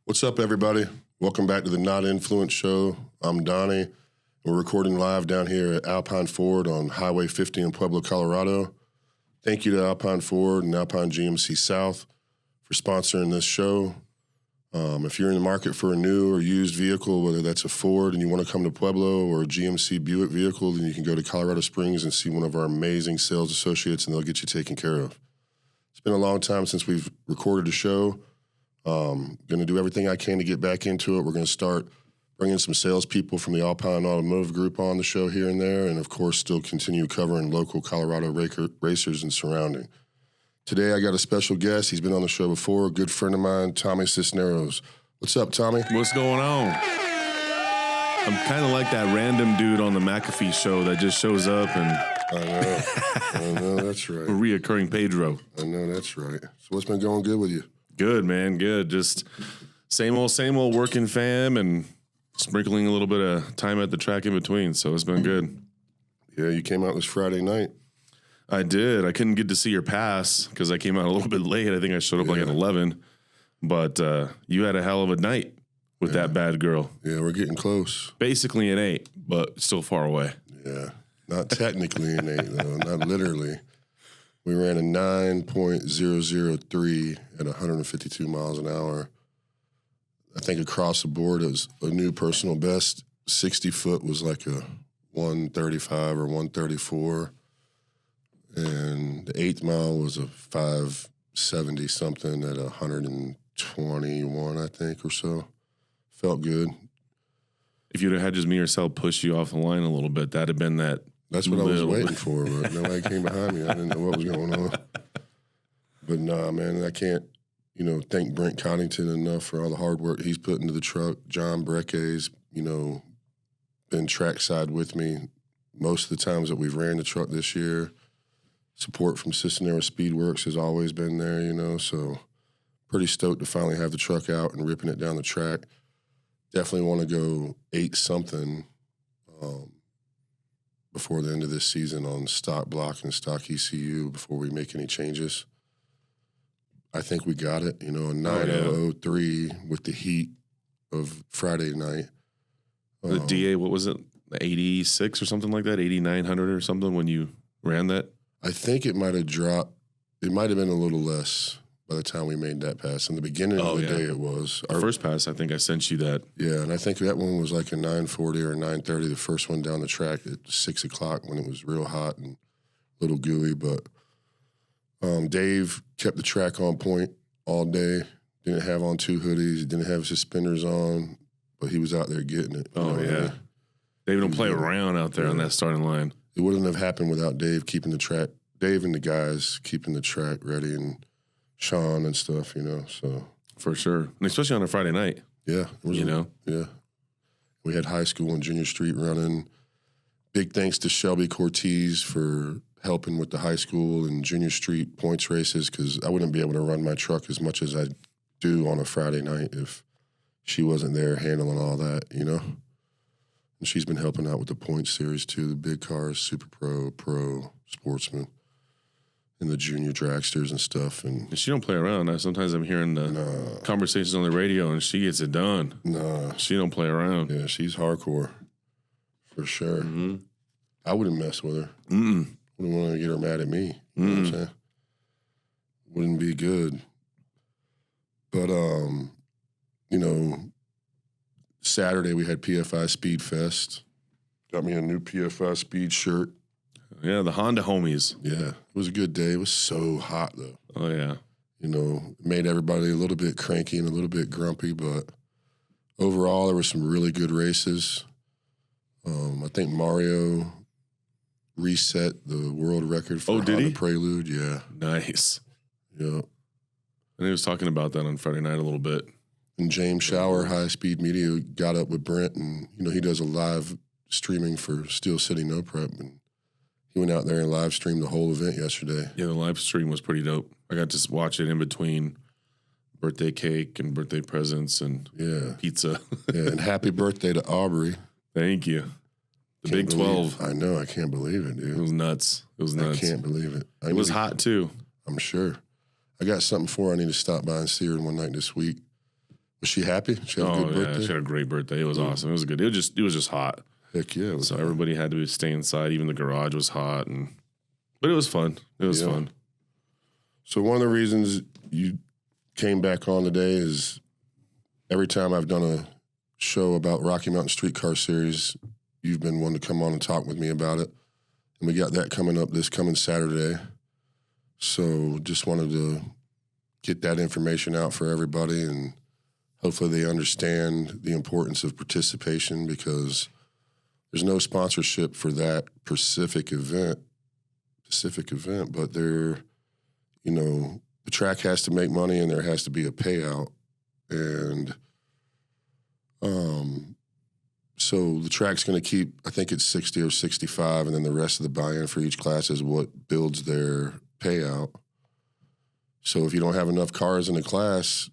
What's up, everybody? Welcome back to the Not Influence Show. I'm Donnie. We're recording live down here at Alpine Ford on Highway 50 in Pueblo, Colorado. Thank you to Alpine Ford and Alpine GMC South for sponsoring this show. If you're in the market for a new or used vehicle, whether that's a Ford and you want to come to Pueblo, or a GMC Buick vehicle, then you can go to Colorado Springs and see one of our amazing sales associates, and they'll get you taken care of. It's been a long time since we've recorded a show. Going to do everything I can to get back into it. We're going to start bringing some salespeople from the Alpine Automotive Group on the show here and there, and of course still continue covering local Colorado racers and surrounding. Today I got a special guest. He's been on the show before, a good friend of mine, Tommy Sisneros. What's up, Tommy? What's going on? I'm kind of like that random dude on the McAfee show that just shows up and... I know, that's right. A reoccurring Pedro. I know, that's right. So what's been going good with you? Good, man, good. Just same old working fam and sprinkling a little bit of time at the track in between, so it's been good. Yeah, you came out this Friday night. I did. I couldn't get to see your pass because I came out a little bit late. I think I showed up like at 11. But you had a hell of a night with that bad girl. Yeah, we're getting close. Basically an 8, but still far away. Yeah, not technically an 8, though, not literally. We ran a 9.003 at 152 miles an hour. I think across the board it was a new personal best. 60 foot was like a 135 or 134. And the 8th mile was a 570 something at 121, I think, or so. Felt good. If you'd have had just me or Sal push you off the line a little bit, that'd have been that. That's what I was waiting for, but nobody came behind me. I didn't know what was going on. But nah, man, I can't, thank Brent Coddington enough for all the hard work he's put into the truck. John Brecke's, been trackside with me most of the times that we've ran the truck this year. Support from Sisneros Speedworks has always been there, so pretty stoked to finally have the truck out and ripping it down the track. Definitely want to go 8-something before the end of this season on stock block and stock ECU before we make any changes. I think we got it, a 9.003 with the heat of Friday night. The DA, what was it, 86 or something like that, 8,900 or something when you ran that? I think it might have dropped. It might have been a little less by the time we made that pass. In the beginning of the day it was. Our first pass, I think I sent you that. Yeah, and I think that one was like a 9:40 or 9:30, the first one down the track at 6 o'clock when it was real hot and a little gooey. But Dave kept the track on point all day. Didn't have on 2 hoodies. Didn't have suspenders on, but he was out there getting it. Oh, yeah. Dave don't play around out there on that starting line. It wouldn't have happened without Dave keeping the track. Dave and the guys keeping the track ready, and Sean and stuff, so. For sure. And especially on a Friday night. Yeah. Yeah. We had high school and junior street running. Big thanks to Shelby Cortez for helping with the high school and junior street points races, because I wouldn't be able to run my truck as much as I do on a Friday night if she wasn't there handling all that, And she's been helping out with the points series too, the big cars, Super Pro, Sportsman, and the junior dragsters and stuff. And she don't play around. Sometimes I'm hearing the conversations on the radio, and she gets it done. Nah. She don't play around. Yeah, she's hardcore, for sure. Mm-hmm. I wouldn't mess with her. Mm-mm. Wouldn't want to get her mad at me. You know what I'm saying? Wouldn't be good. But, Saturday we had PFI Speed Fest. Got me a new PFI Speed shirt. Yeah, the Honda homies. Yeah, it was a good day. It was so hot, though. Oh, yeah. It made everybody a little bit cranky and a little bit grumpy, but overall there were some really good races. I think Mario reset the world record for Honda Prelude. Yeah. Nice. Yeah. And he was talking about that on Friday night a little bit. And James Shower, High Speed Media, got up with Brent, and, he does a live streaming for Steel City No Prep, and he went out there and live streamed the whole event yesterday. Yeah, the live stream was pretty dope. I got to watch it in between birthday cake and birthday presents and pizza. Yeah, and happy birthday to Aubrey. Thank you. The Big 12. I know. I can't believe it, dude. It was nuts. I can't believe it. It was hot, too. I'm sure. I got something for her. I need to stop by and see her one night this week. Was she happy? She had a good birthday? She had a great birthday. It was awesome. It was good. It was just hot. Heck yeah. So everybody had to stay inside. Even the garage was hot, but it was fun. It was fun. So one of the reasons you came back on today is every time I've done a show about Rocky Mountain Streetcar Series, you've been one to come on and talk with me about it. And we got that coming up this coming Saturday. So just wanted to get that information out for everybody, and hopefully they understand the importance of participation, because there's no sponsorship for that specific event, but the track has to make money and there has to be a payout. And so the track's going to keep, I think it's 60 or 65, and then the rest of the buy-in for each class is what builds their payout. So if you don't have enough cars in the class,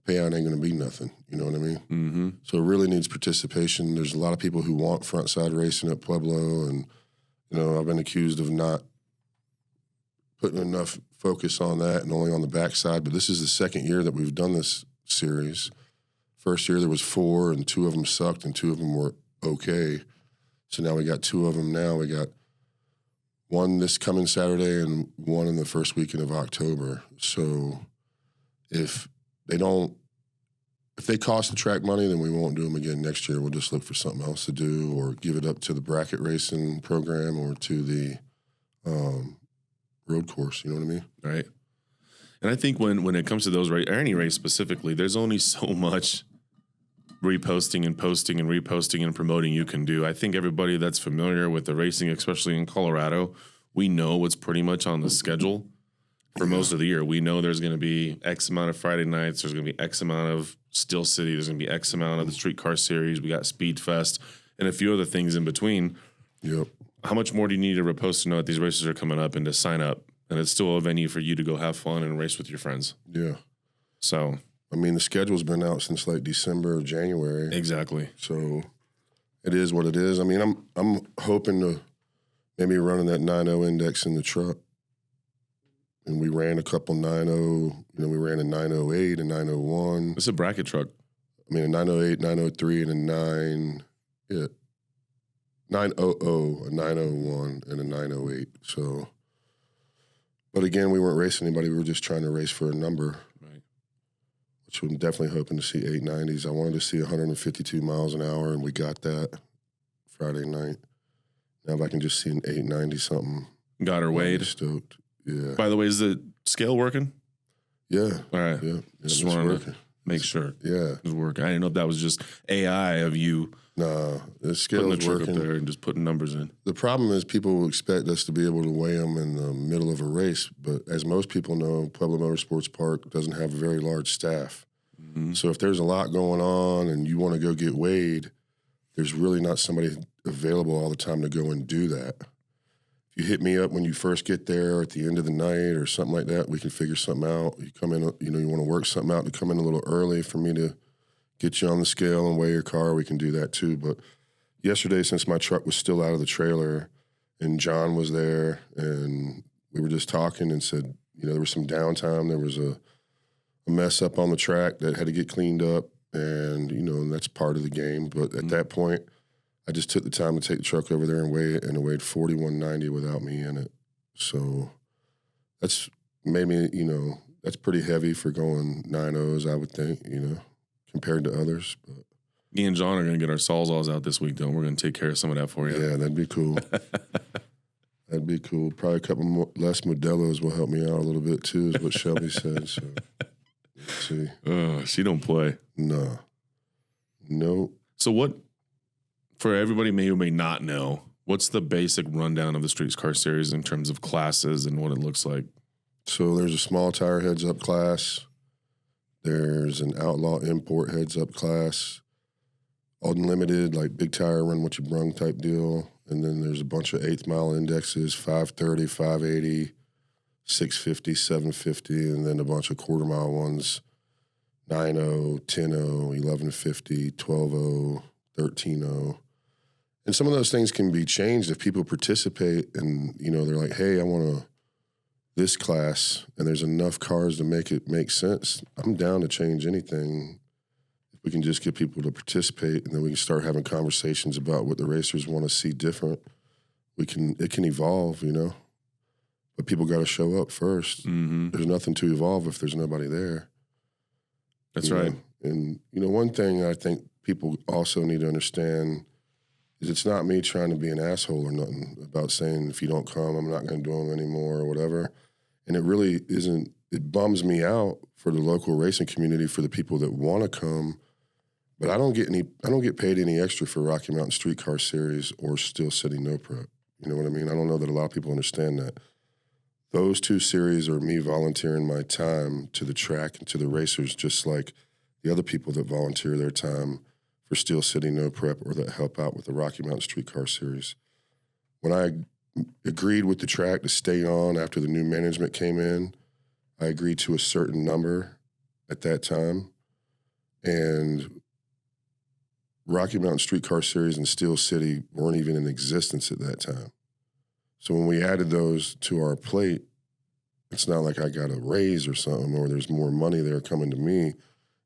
payout ain't going to be nothing. You know what I mean? Mm-hmm. So it really needs participation. There's a lot of people who want frontside racing at Pueblo, and, I've been accused of not putting enough focus on that and only on the backside. But this is the second year that we've done this series. First year there was 4, and 2 of them sucked, and 2 of them were okay. So now we got 2 of them now. We got 1 this coming Saturday and 1 in the first weekend of October. So if they cost the track money, then we won't do them again next year. We'll just look for something else to do, or give it up to the bracket racing program or to the road course. You know what I mean? Right. And I think when it comes to those, or any race specifically, there's only so much reposting and posting and reposting and promoting you can do. I think everybody that's familiar with the racing, especially in Colorado, we know what's pretty much on the schedule for most of the year. We know there's going to be X amount of Friday nights. There's going to be X amount of Steel City. There's going to be X amount of the Streetcar Series. We got Speed Fest and a few other things in between. Yep. How much more do you need to repost to know that these races are coming up and to sign up? And it's still a venue for you to go have fun and race with your friends. Yeah. So, I mean, the schedule's been out since like December or January. Exactly. So it is what it is. I mean, I'm hoping to maybe running that 9.0 index in the truck. And we ran a couple 9.0, we ran a 9.08, a 9.01. It's a bracket truck. I mean, a 9.08, 9.03, and a 9.00, a 9.01, and a 9.08. So, but again, we weren't racing anybody. We were just trying to race for a number. Right. Which I'm definitely hoping to see 890s. I wanted to see 152 miles an hour, and we got that Friday night. Now if I can just see an 890 something. Got her weighed. Stoked. Yeah. By the way, is the scale working? Yeah. All right. Yeah. Just wanted to make sure. Yeah. It was working. I didn't know if that was just AI of you. Nah, the scale's putting the truck working up there and just putting numbers in. The problem is people will expect us to be able to weigh them in the middle of a race, but as most people know, Pueblo Motorsports Park doesn't have a very large staff. Mm-hmm. So if there's a lot going on and you want to go get weighed, there's really not somebody available all the time to go and do that. If you hit me up when you first get there at the end of the night or something like that, we can figure something out. You come in, you want to work something out to come in a little early for me to get you on the scale and weigh your car, we can do that too. But yesterday, since my truck was still out of the trailer and John was there and we were just talking and said, there was some downtime. There was a mess up on the track that had to get cleaned up and, and that's part of the game. But at that point, I just took the time to take the truck over there and weigh it, and it weighed 4190 without me in it. So that's made me, that's pretty heavy for going 9.0s, I would think, compared to others. But me and John are going to get our Sawzalls out this week, though. We're going to take care of some of that for you. Yeah, that'd be cool. That'd be cool. Probably a couple less Modelos will help me out a little bit, too, is what Shelby said. So let's see. She don't play. No. Nope. So what, for everybody may or may not know, what's the basic rundown of the Streetcar Series in terms of classes and what it looks like? So there's a small tire heads-up class. There's an outlaw import heads-up class. Unlimited, like big tire, run what you brung type deal. And then there's a bunch of eighth mile indexes, 530, 580, 650, 750, and then a bunch of quarter mile ones, 9.0, 10.0, 1150, 12.0, 13.0. And some of those things can be changed if people participate and, they're like, hey, I want this class, and there's enough cars to make it make sense. I'm down to change anything we can just get people to participate, and then we can start having conversations about what the racers want to see different. It can evolve, but people got to show up first. Mm-hmm. There's nothing to evolve if there's nobody there. That's right. And, one thing I think people also need to understand is it's not me trying to be an asshole or nothing about saying if you don't come, I'm not going to do them anymore or whatever. And it really isn't. It bums me out for the local racing community, for the people that want to come. But I don't get paid any extra for Rocky Mountain Streetcar Series or Steel City No Prep. You know what I mean? I don't know that a lot of people understand that. Those two series are me volunteering my time to the track and to the racers, just like the other people that volunteer their time for Steel City No Prep or that help out with the Rocky Mountain Streetcar Series. When I agreed with the track to stay on after the new management came in, I agreed to a certain number at that time. And Rocky Mountain Streetcar Series and Steel City weren't even in existence at that time. So when we added those to our plate, it's not like I got a raise or something or there's more money there coming to me.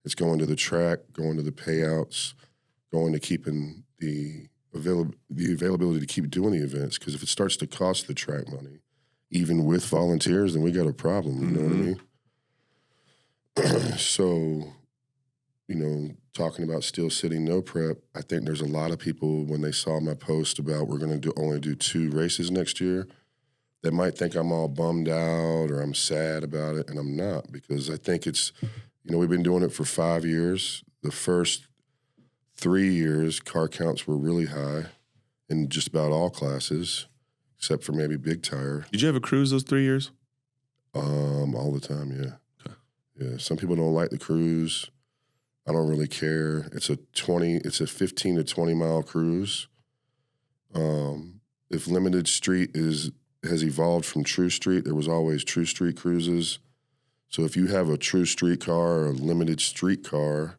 It's going to the track, going to the payouts, going to keeping the availability to keep doing the events. Because if it starts to cost the track money, even with volunteers, then we got a problem. You know what I mean? So, talking about Steel City No Prep, I think there's a lot of people, when they saw my post about we're going to only do 2 races next year, that might think I'm all bummed out or I'm sad about it, and I'm not, because I think it's, we've been doing it for 5 years. The first 3 years, car counts were really high in just about all classes, except for maybe big tire. Did you have a cruise those 3 years? All the time, yeah. Okay. Yeah, some people don't like the cruise. I don't really care. It's a 15 to 20 mile cruise. If Limited Street has evolved from True Street, there was always True Street cruises. So if you have a True Street car or a Limited Street car,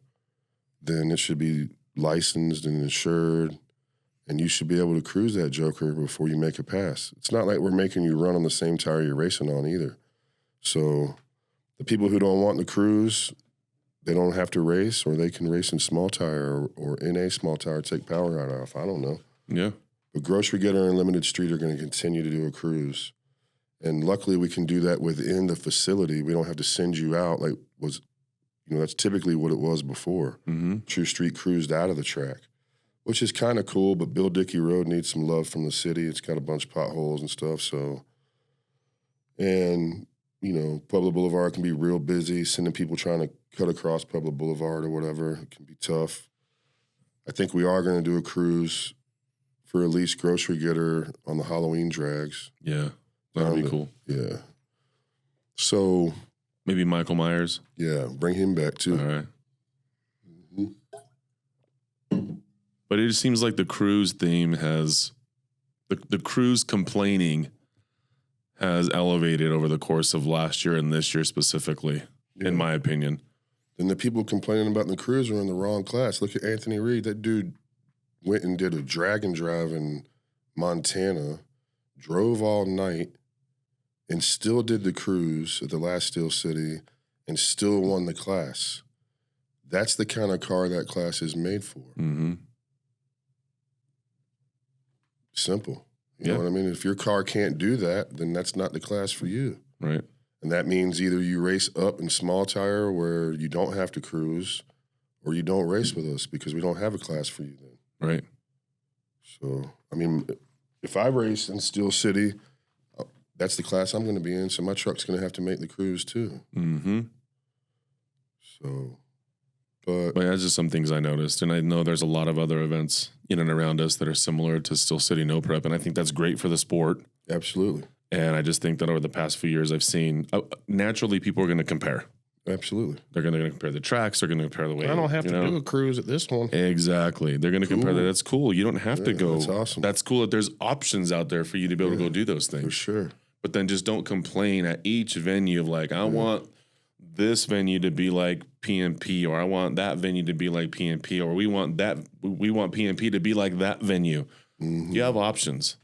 then it should be licensed and insured, and you should be able to cruise that joker before you make a pass. It's not like we're making you run on the same tire you're racing on either. So the people who don't want the cruise, they don't have to race, or they can race in small tire or in a small tire, take power out off. I don't know. Yeah. But Grocery Getter and Limited Street are going to continue to do a cruise. And luckily we can do that within the facility. We don't have to send you out like that's typically what it was before. Mm-hmm. True Street cruised out of the track, which is kind of cool, but Bill Dickey Road needs some love from the city. It's got a bunch of potholes and stuff, and Pueblo Boulevard can be real busy, sending people trying to cut across Pueblo Boulevard or whatever. It can be tough. I think we are going to do a cruise for at least Grocery Getter on the Halloween drags. Yeah, that would be cool. Yeah. So maybe Michael Myers. Yeah, bring him back too. All right. Mm-hmm. But it just seems like the cruise theme has the cruise complaining has elevated over the course of last year and this year specifically, in my opinion. And the people complaining about the cruise are in the wrong class. Look at Anthony Reed. That dude went and did a dragon drive in Montana, drove all night, and still did the cruise at the last Steel City and still won the class. That's the kind of car that class is made for. Mm-hmm. Simple. You know what I mean? If your car can't do that, then that's not the class for you. Right. And that means either you race up in small tire where you don't have to cruise, or you don't race with us because we don't have a class for you then. Right. So, I mean, if I race in Steel City, that's the class I'm going to be in, so my truck's going to have to make the cruise too. Mm-hmm. So, but that's just some things I noticed. And I know there's a lot of other events in and around us that are similar to Steel City No Prep, and I think that's great for the sport. Absolutely. And I just think that over the past few years, I've seen naturally people are going to compare. Absolutely. They're going to compare the tracks. They're going to compare the way. I don't have to do a cruise at this one. Exactly. They're going to compare that. That's cool. You don't have to go. That's awesome. That's cool that there's options out there for you to be able to go do those things. For sure. But then just don't complain at each venue of like, I want this venue to be like PMP, or I want that venue to be like PMP, or we want PMP to be like that venue. Mm-hmm. You have options.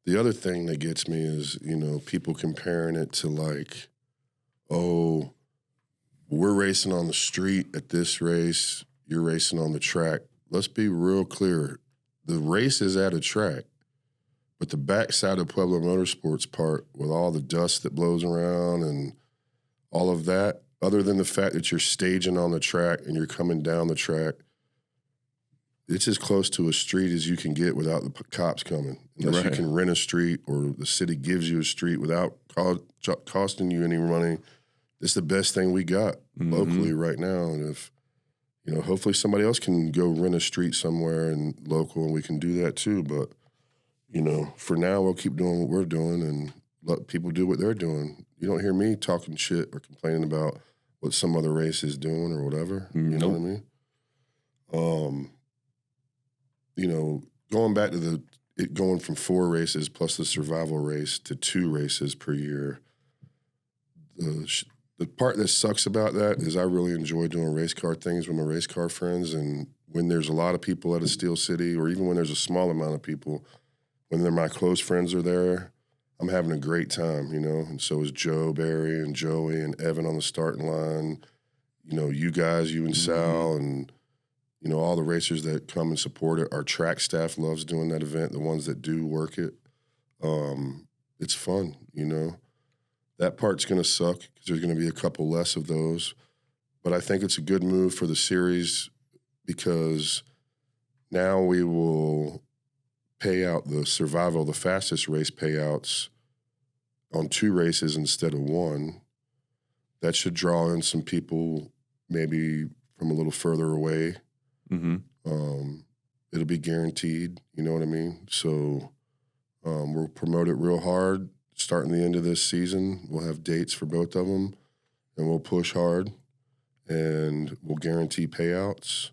The other thing that gets me is, people comparing it to like, oh, we're racing on the street at this race. you're racing on the track. Let's be real clear. The race is at a track, but the backside of Pueblo Motorsports Park with all the dust that blows around and all of that, other than the fact that you're staging on the track and you're coming down the track, it's as close to a street as you can get without the cops coming. Unless you can rent a street or the city gives you a street without costing you any money. It's the best thing we got locally right now. And if, hopefully somebody else can go rent a street somewhere and local and we can do that too. But, for now, we'll keep doing what we're doing and let people do what they're doing. You don't hear me talking shit or complaining about what some other race is doing or whatever. You know what I mean? Going back to going from 4 races plus the survival race to 2 races per year, the part that sucks about that is I really enjoy doing race car things with my race car friends. And when there's a lot of people at a Steel City, or even when there's a small amount of people, when my close friends are there, I'm having a great time, And so is Joe, Barry, and Joey, and Evan on the starting line. You guys, you and Sal, and all the racers that come and support it. Our track staff loves doing that event, the ones that do work it. It's fun, That part's going to suck because there's going to be a couple less of those. But I think it's a good move for the series because now we will pay out the survival, the fastest race payouts on 2 races instead of 1. That should draw in some people maybe from a little further away. It'll be guaranteed, you know what I mean? So we'll promote it real hard starting the end of this season. We'll have dates for both of them, and we'll push hard, and we'll guarantee payouts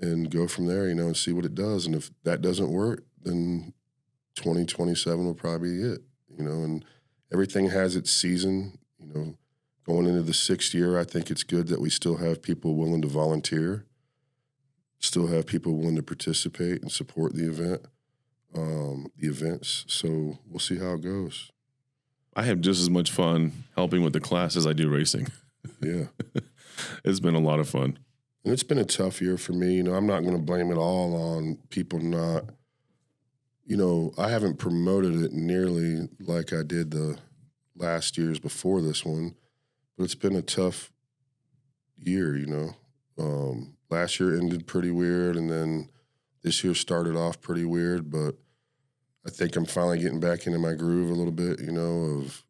and go from there, and see what it does. And if that doesn't work, then 2027 will probably be it, and everything has its season, Going into the 6th year, I think it's good that we still have people willing to volunteer, still have people willing to participate and support the events. So we'll see how it goes. I have just as much fun helping with the class as I do racing. Yeah. It's been a lot of fun. And it's been a tough year for me. I'm not going to blame it all on people not, I haven't promoted it nearly like I did the last years before this one, but it's been a tough year, Last year ended pretty weird, and then this year started off pretty weird, but I think I'm finally getting back into my groove a little bit, of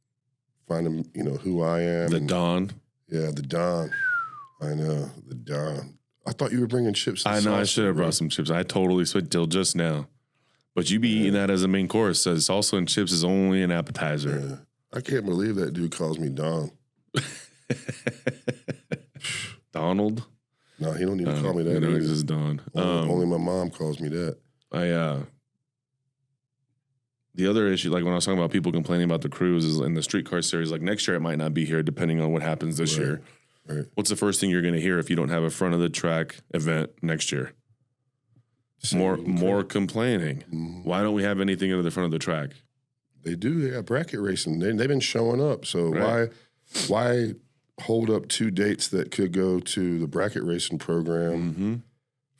finding, who I am. The Don. Yeah, the Don. I know, the Don. I thought you were bringing chips. I know, I should have brought some chips. I totally spent till just now. But you be eating that as a main course. So salsa and chips is only an appetizer. Yeah. I can't believe that dude calls me Don. Donald? No, he don't need to call me that. He's just Don. Only my mom calls me that. The other issue, like when I was talking about people complaining about the crews, is in the streetcar series. Like next year, it might not be here, depending on what happens this year. Right. What's the first thing you're going to hear if you don't have a front of the track event next year? More complaining. Mm-hmm. Why don't we have anything at the front of the track? They do. They got bracket racing. They've been showing up. So why hold up 2 dates that could go to the bracket racing program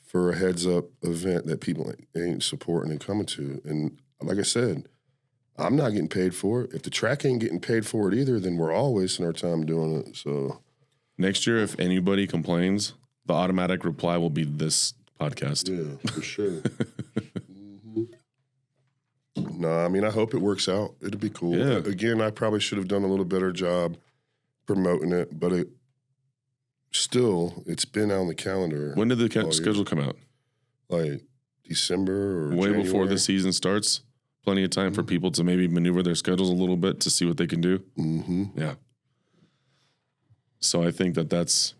for a heads-up event that people ain't supporting and coming to? And like I said, I'm not getting paid for it. If the track ain't getting paid for it either, then we're all wasting our time doing it. So next year, if anybody complains, the automatic reply will be this podcast. Yeah, for sure. No, I mean, I hope it works out. It'll be cool. Yeah. Again, I probably should have done a little better job promoting it, but it's been on the calendar. When did the schedule come out? Like December or way January? Before the season starts. Plenty of time for people to maybe maneuver their schedules a little bit to see what they can do. Mm-hmm. Yeah. So I think that's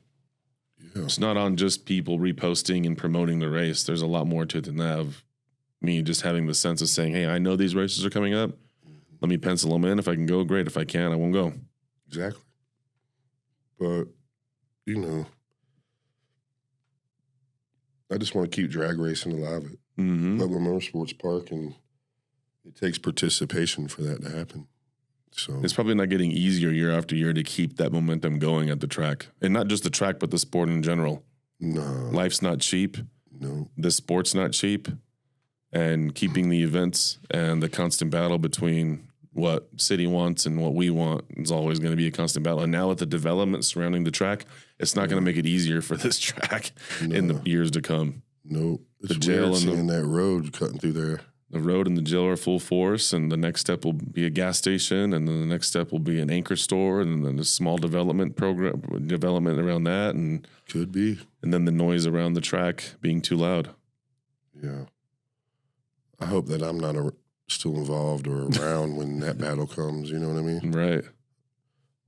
it's not on just people reposting and promoting the race. There's a lot more to it than that, of me just having the sense of saying, hey, I know these races are coming up. Let me pencil them in. If I can go, great. If I can't, I won't go. Exactly. But, I just want to keep drag racing alive at Pueblo Motorsports Park, and it takes participation for that to happen. So it's probably not getting easier year after year to keep that momentum going at the track. And not just the track, but the sport in general. No. Life's not cheap. No. The sport's not cheap. And keeping the events and the constant battle between what city wants and what we want is always going to be a constant battle. And now with the development surrounding the track, it's not going to make it easier for this track in the years to come. Nope. It's The jail weird and seeing that road cutting through there. The road and the jail are full force, and the next step will be a gas station, and then the next step will be an anchor store, and then a small development around that, and Could be. and then the noise around the track being too loud. Yeah. I hope that I'm not still involved or around when that battle comes. You know what I mean? Right.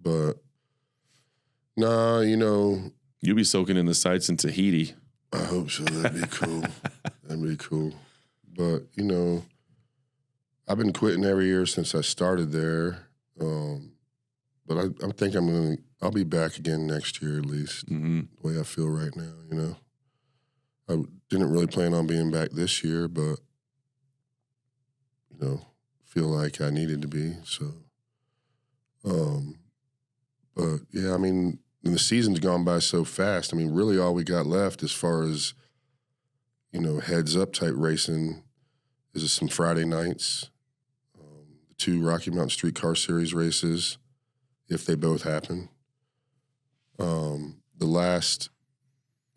But, nah, You'll be soaking in the sights in Tahiti. I hope so. That'd be cool. That'd be cool. But, I've been quitting every year since I started there. But I think I'll be back again next year at least, the way I feel right now, I didn't really plan on being back this year, but, feel like I needed to be. So, but yeah, and the season's gone by so fast. Really all we got left as far as, heads up type racing is some Friday nights, the 2 Rocky Mountain Streetcar Series races, if they both happen. The last,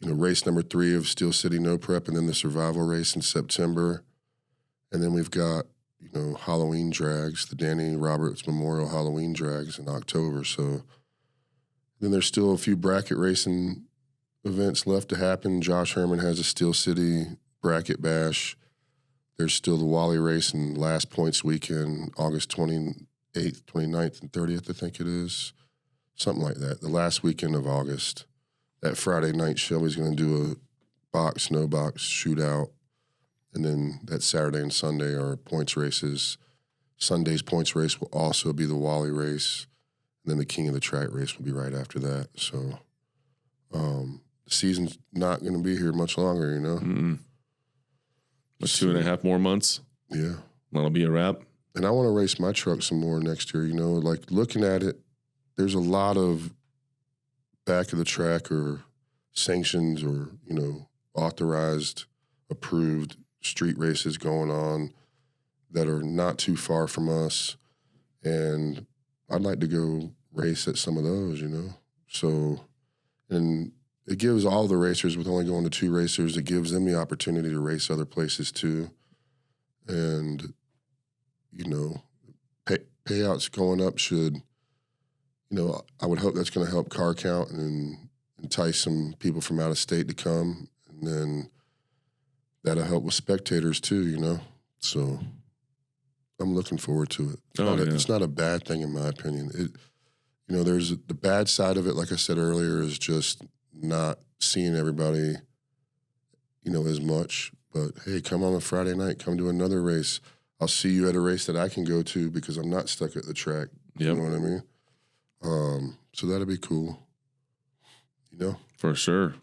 race number 3 of Steel City No Prep, and then the survival race in September. And then we've got, Halloween drags, the Danny Roberts Memorial Halloween drags in October. So then there's still a few bracket racing events left to happen. Josh Herman has a Steel City bracket bash. There's still the Wally race and last points weekend, August 28th, 29th, and 30th, I think it is. Something like that. The last weekend of August. That Friday night, Shelby's going to do a no box shootout. And then that Saturday and Sunday are points races. Sunday's points race will also be the Wally race. And then the King of the Track race will be right after that. So the season's not going to be here much longer, Mm-mm. 2.5 more months. Yeah. That'll be a wrap. And I want to race my truck some more next year, like looking at it, there's a lot of back of the track or sanctions or, authorized, approved street races going on that are not too far from us. And I'd like to go race at some of those, So, and it gives all the racers, with only going to 2 racers, it gives them the opportunity to race other places too. And, payouts going up should, I would hope that's going to help car count and entice some people from out of state to come. And then that'll help with spectators too, So I'm looking forward to it. It's not a bad thing in my opinion. There's the bad side of it, like I said earlier, is just not seeing everybody, as much. But hey, come on a Friday night, come to another race. I'll see you at a race that I can go to because I'm not stuck at the track. Yep. You know what I mean? So that'd be cool. For sure.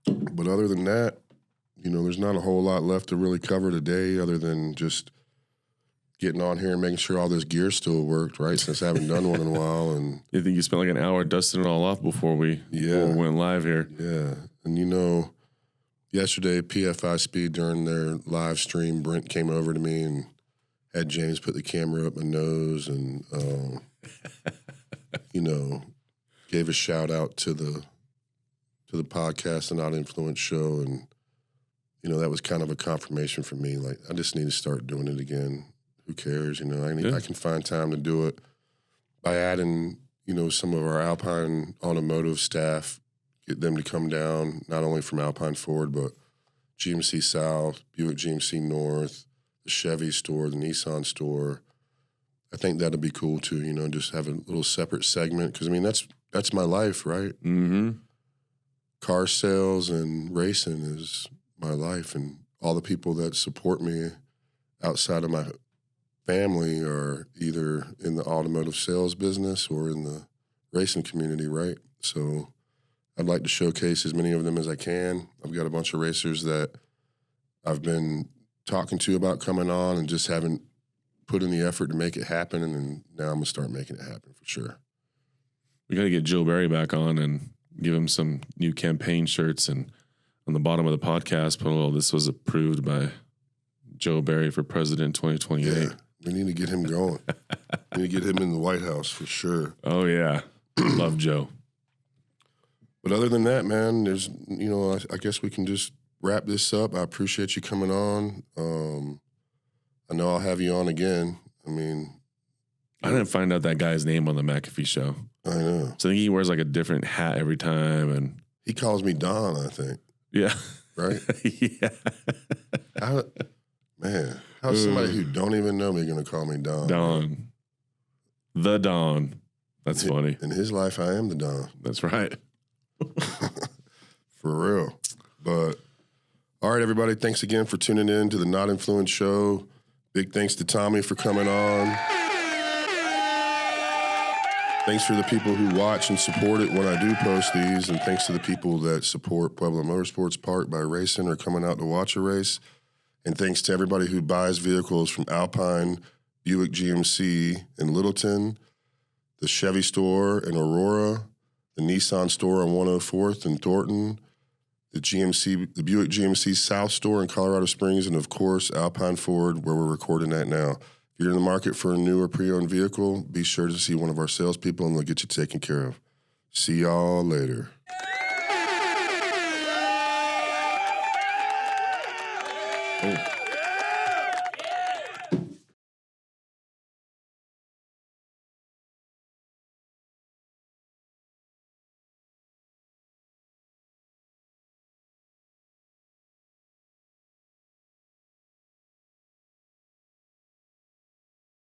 But other than that, there's not a whole lot left to really cover today other than just getting on here and making sure all this gear still worked, right? Since I haven't done one in a while. And You think you spent like an hour dusting it all off before we went live here? Yeah. And yesterday, PFI Speed, during their live stream, Brent came over to me and had James put the camera up my nose and, gave a shout out to the podcast, the Not Influence show. And, that was kind of a confirmation for me. Like, I just need to start doing it again. Who cares? I can find time to do it by adding, some of our Alpine automotive staff, get them to come down, not only from Alpine Ford, but GMC South, Buick GMC North, the Chevy store, the Nissan store. I think that'd be cool too, just have a little separate segment. Because, that's my life, right? Mm-hmm. Car sales and racing is my life. And all the people that support me outside of my family are either in the automotive sales business or in the racing community, right? So I'd like to showcase as many of them as I can. I've got a bunch of racers that I've been talking to about coming on and just haven't put in the effort to make it happen, and then now I'm going to start making it happen for sure. We got to get Joe Barry back on and give him some new campaign shirts. And on the bottom of the podcast, put, "Oh, this was approved by Joe Barry for president 2028. Yeah, we need to get him going. We need to get him in the White House for sure. Oh, yeah. Love Joe. But other than that, man, there's, I guess we can just wrap this up. I appreciate you coming on. I know I'll have you on again. I mean, I didn't find out that guy's name on the McAfee show. I know. So I think he wears like a different hat every time. And he calls me Don, I think. Yeah. Right? Yeah. How's somebody who don't even know me going to call me Don? Don. The Don. That's funny. In his life, I am the Don. That's right. For real. But, all right, everybody, thanks again for tuning in to the Not Influenced Show. Big thanks to Tommy for coming on. Thanks for the people who watch and support it when I do post these, and thanks to the people that support Pueblo Motorsports Park by racing or coming out to watch a race. And thanks to everybody who buys vehicles from Alpine, Buick GMC in Littleton, the Chevy store in Aurora, the Nissan store on 104th in Thornton, the Buick GMC South store in Colorado Springs, and of course, Alpine Ford, where we're recording at now. If you're in the market for a new or pre-owned vehicle, be sure to see one of our salespeople and they'll get you taken care of. See y'all later. Oh.